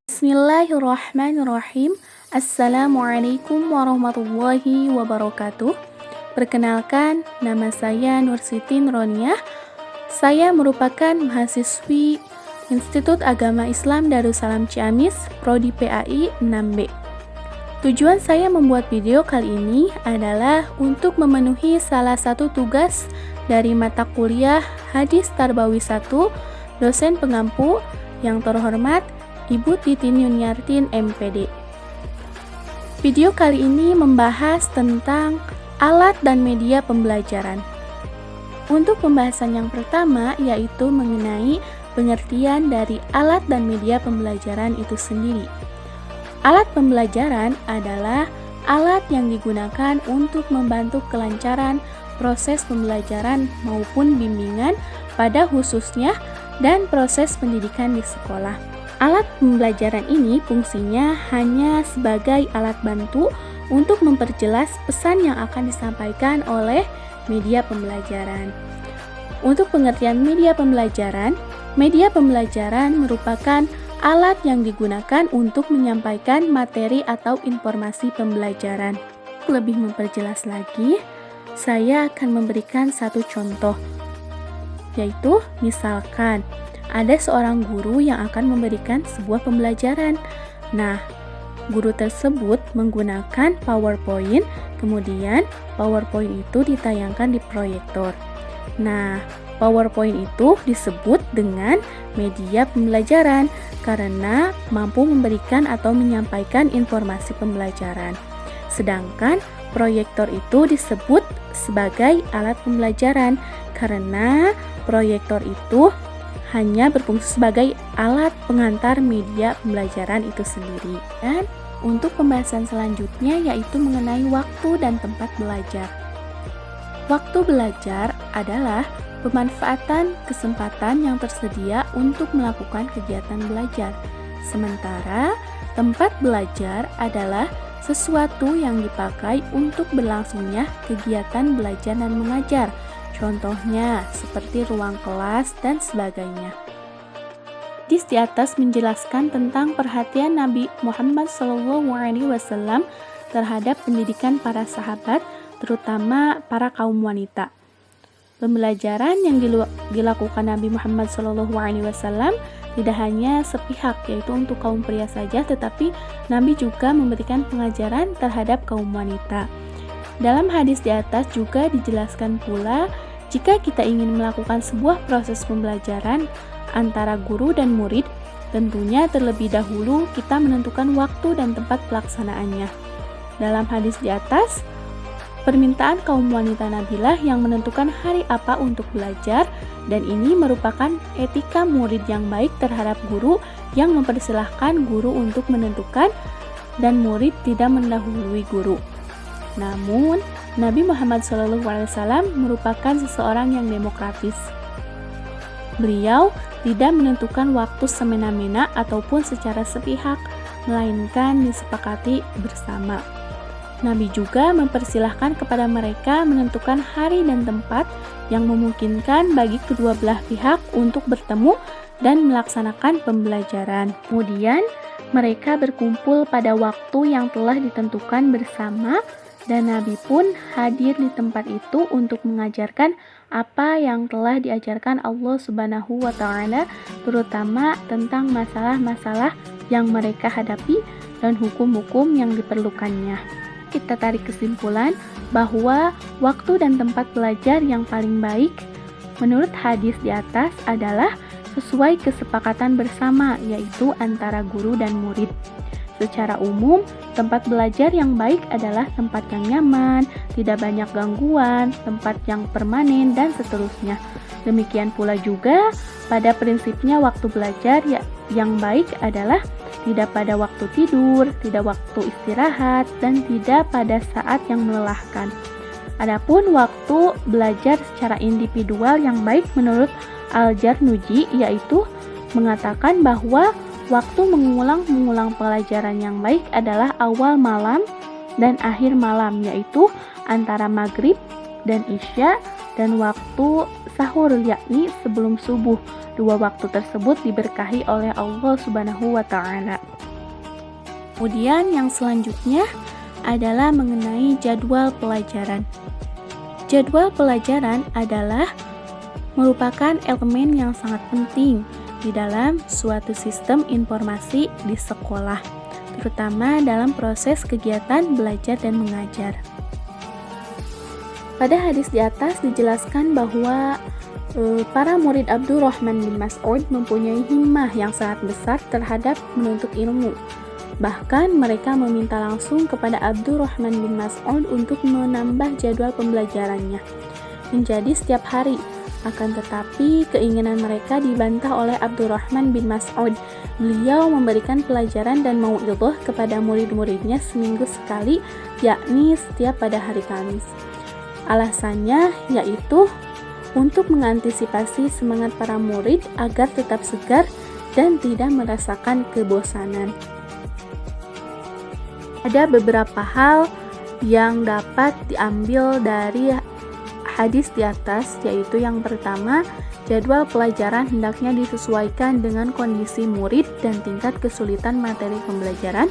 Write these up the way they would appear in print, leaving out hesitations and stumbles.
Bismillahirrahmanirrahim. Assalamualaikum warahmatullahi wabarakatuh. Perkenalkan, nama saya Nur Siti Nuroniah. Saya merupakan mahasiswi Institut Agama Islam Darussalam Ciamis, Prodi PAI 6B. Tujuan saya membuat video kali ini adalah untuk memenuhi salah satu tugas dari mata kuliah Hadis Tarbawi 1, dosen pengampu yang terhormat Ibu Titin Yuniartin MPD. Video kali ini membahas tentang alat dan media pembelajaran. Untuk pembahasan yang pertama yaitu mengenai pengertian dari alat dan media pembelajaran itu sendiri. Alat pembelajaran adalah alat yang digunakan untuk membantu kelancaran proses pembelajaran maupun bimbingan pada khususnya dan proses pendidikan di sekolah. Alat pembelajaran ini fungsinya hanya sebagai alat bantu untuk memperjelas pesan yang akan disampaikan oleh media pembelajaran. Untuk pengertian media pembelajaran merupakan alat yang digunakan untuk menyampaikan materi atau informasi pembelajaran. Lebih memperjelas lagi, saya akan memberikan satu contoh, yaitu misalkan ada seorang guru yang akan memberikan sebuah pembelajaran. Nah, guru tersebut menggunakan PowerPoint, kemudian PowerPoint itu ditayangkan di proyektor. Nah, PowerPoint itu disebut dengan media pembelajaran karena mampu memberikan atau menyampaikan informasi pembelajaran. Sedangkan proyektor itu disebut sebagai alat pembelajaran karena proyektor itu hanya berfungsi sebagai alat pengantar media pembelajaran itu sendiri. Dan untuk pembahasan selanjutnya yaitu mengenai waktu dan tempat belajar. Waktu belajar adalah pemanfaatan kesempatan yang tersedia untuk melakukan kegiatan belajar. Sementara tempat belajar adalah sesuatu yang dipakai untuk berlangsungnya kegiatan belajar dan mengajar. Contohnya seperti ruang kelas dan sebagainya. Hadis di atas menjelaskan tentang perhatian Nabi Muhammad SAW terhadap pendidikan para sahabat, terutama para kaum wanita. Pembelajaran yang dilakukan Nabi Muhammad SAW tidak hanya sepihak, yaitu untuk kaum pria saja, tetapi Nabi juga memberikan pengajaran terhadap kaum wanita. Dalam hadis di atas juga dijelaskan pula, jika kita ingin melakukan sebuah proses pembelajaran antara guru dan murid, tentunya terlebih dahulu kita menentukan waktu dan tempat pelaksanaannya. Dalam hadis di atas, permintaan kaum wanita Nabilah yang menentukan hari apa untuk belajar, dan ini merupakan etika murid yang baik terhadap guru yang mempersilahkan guru untuk menentukan dan murid tidak mendahului guru. Namun, Nabi Muhammad SAW merupakan seseorang yang demokratis. Beliau tidak menentukan waktu semena-mena ataupun secara sepihak, melainkan disepakati bersama. Nabi juga mempersilahkan kepada mereka menentukan hari dan tempat yang memungkinkan bagi kedua belah pihak untuk bertemu dan melaksanakan pembelajaran. Kemudian, mereka berkumpul pada waktu yang telah ditentukan bersama, dan Nabi pun hadir di tempat itu untuk mengajarkan apa yang telah diajarkan Allah Subhanahu wa Ta'ala, terutama tentang masalah-masalah yang mereka hadapi dan hukum-hukum yang diperlukannya. Kita tarik kesimpulan bahwa waktu dan tempat belajar yang paling baik menurut hadis di atas adalah sesuai kesepakatan bersama, yaitu antara guru dan murid. Secara umum, tempat belajar yang baik adalah tempat yang nyaman, tidak banyak gangguan, tempat yang permanen, dan seterusnya. Demikian pula juga pada prinsipnya waktu belajar yang baik adalah tidak pada waktu tidur, tidak waktu istirahat, dan tidak pada saat yang melelahkan. Adapun waktu belajar secara individual yang baik menurut Al-Jarnuji yaitu mengatakan bahwa waktu mengulang pelajaran yang baik adalah awal malam dan akhir malam, yaitu antara maghrib dan isya dan waktu sahur, yakni sebelum subuh. Dua waktu tersebut diberkahi oleh Allah Subhanahu wa Ta'ala. Kemudian yang selanjutnya adalah mengenai jadwal pelajaran. Jadwal pelajaran adalah merupakan elemen yang sangat penting di dalam suatu sistem informasi di sekolah, terutama dalam proses kegiatan belajar dan mengajar. Pada hadis di atas dijelaskan bahwa para murid Abdurrahman bin Mas'ud mempunyai himmah yang sangat besar terhadap menuntut ilmu. Bahkan mereka meminta langsung kepada Abdurrahman bin Mas'ud untuk menambah jadwal pembelajarannya menjadi setiap hari. Akan tetapi keinginan mereka dibantah oleh Abdurrahman bin Mas'ud. Beliau memberikan pelajaran dan mau'idhah kepada murid-muridnya seminggu sekali, yakni setiap pada hari Kamis. Alasannya yaitu untuk mengantisipasi semangat para murid agar tetap segar dan tidak merasakan kebosanan. Ada beberapa hal yang dapat diambil dari hadis di atas, yaitu yang pertama, jadwal pelajaran hendaknya disesuaikan dengan kondisi murid dan tingkat kesulitan materi pembelajaran.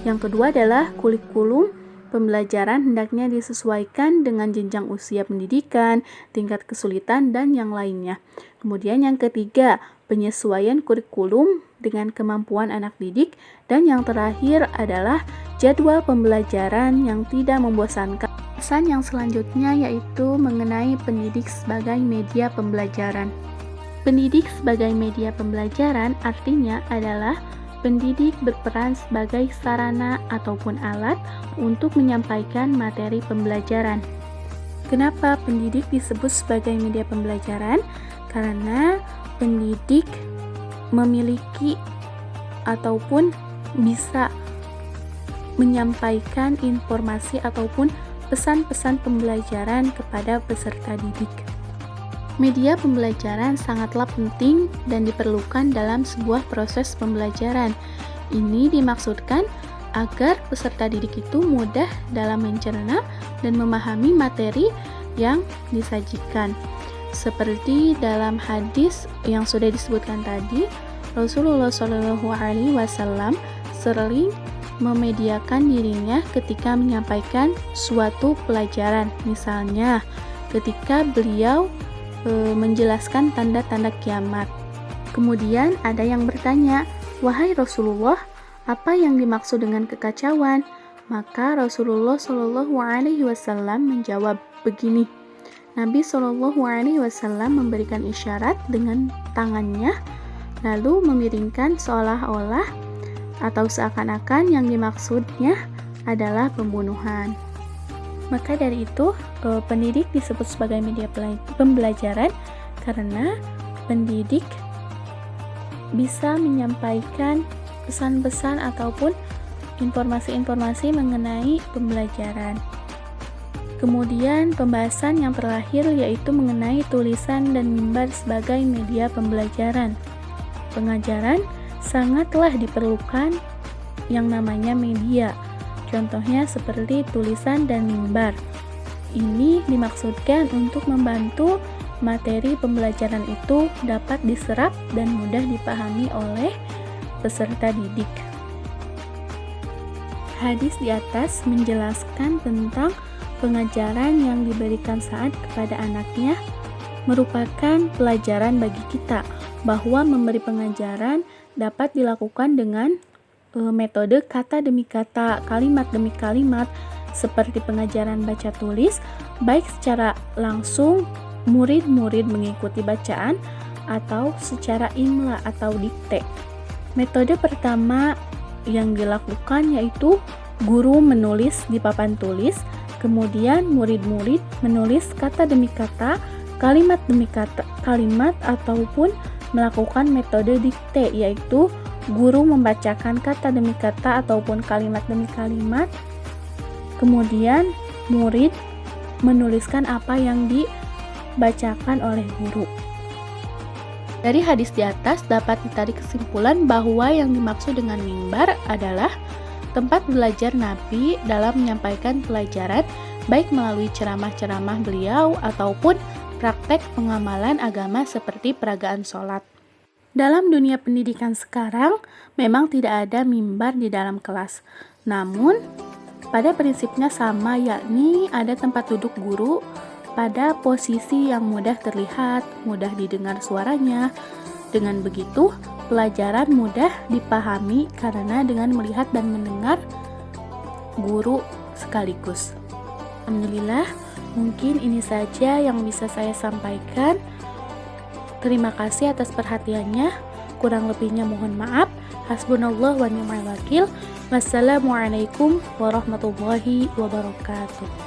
Yang kedua adalah kurikulum pembelajaran hendaknya disesuaikan dengan jenjang usia pendidikan, tingkat kesulitan, dan yang lainnya. Kemudian yang ketiga, penyesuaian kurikulum dengan kemampuan anak didik. Dan yang terakhir adalah jadwal pembelajaran yang tidak membosankan. Pesan yang selanjutnya yaitu mengenai pendidik sebagai media pembelajaran. Pendidik sebagai media pembelajaran artinya adalah pendidik berperan sebagai sarana ataupun alat untuk menyampaikan materi pembelajaran. Kenapa pendidik disebut sebagai media pembelajaran? Karena pendidik memiliki ataupun bisa menyampaikan informasi ataupun pesan-pesan pembelajaran kepada peserta didik. Media pembelajaran sangatlah penting dan diperlukan dalam sebuah proses pembelajaran. Ini dimaksudkan agar peserta didik itu mudah dalam mencerna dan memahami materi yang disajikan. Seperti dalam hadis yang sudah disebutkan tadi, Rasulullah SAW sering memediakan dirinya ketika menyampaikan suatu pelajaran. Misalnya, ketika beliau menjelaskan tanda-tanda kiamat. Kemudian ada yang bertanya, "Wahai Rasulullah, apa yang dimaksud dengan kekacauan?" Maka Rasulullah SAW menjawab begini. Nabi SAW memberikan isyarat dengan tangannya, lalu memiringkan seolah-olah atau seakan-akan yang dimaksudnya adalah pembunuhan. Maka dari itu, pendidik disebut sebagai media pembelajaran karena pendidik bisa menyampaikan pesan-pesan ataupun informasi-informasi mengenai pembelajaran. Kemudian pembahasan yang terakhir yaitu mengenai tulisan dan mimbar sebagai media pembelajaran. Pengajaran sangatlah diperlukan yang namanya media. Contohnya seperti tulisan dan mimbar. Ini dimaksudkan untuk membantu materi pembelajaran itu dapat diserap dan mudah dipahami oleh peserta didik. Hadis di atas menjelaskan tentang pengajaran yang diberikan saat kepada anaknya merupakan pelajaran bagi kita bahwa memberi pengajaran dapat dilakukan dengan metode kata demi kata, kalimat demi kalimat, seperti pengajaran baca tulis, baik secara langsung murid-murid mengikuti bacaan atau secara imla atau dikte. Metode pertama yang dilakukan yaitu guru menulis di papan tulis, kemudian murid-murid menulis kata demi kata, kalimat demi kalimat ataupun melakukan metode dikte, yaitu guru membacakan kata demi kata ataupun kalimat demi kalimat, kemudian murid menuliskan apa yang dibacakan oleh guru. Dari hadis di atas dapat ditarik kesimpulan bahwa yang dimaksud dengan mimbar adalah tempat belajar Nabi dalam menyampaikan pelajaran, baik melalui ceramah-ceramah beliau ataupun praktek pengamalan agama seperti peragaan sholat. Dalam dunia pendidikan sekarang, memang tidak ada mimbar di dalam kelas. Namun, pada prinsipnya sama, yakni ada tempat duduk guru pada posisi yang mudah terlihat, mudah didengar suaranya. Dengan begitu, pelajaran mudah dipahami karena dengan melihat dan mendengar guru sekaligus. Alhamdulillah, mungkin ini saja yang bisa saya sampaikan. Terima kasih atas perhatiannya. Kurang lebihnya mohon maaf. Hasbunallah wa ni'mal wakil. Wassalamualaikum warahmatullahi wabarakatuh.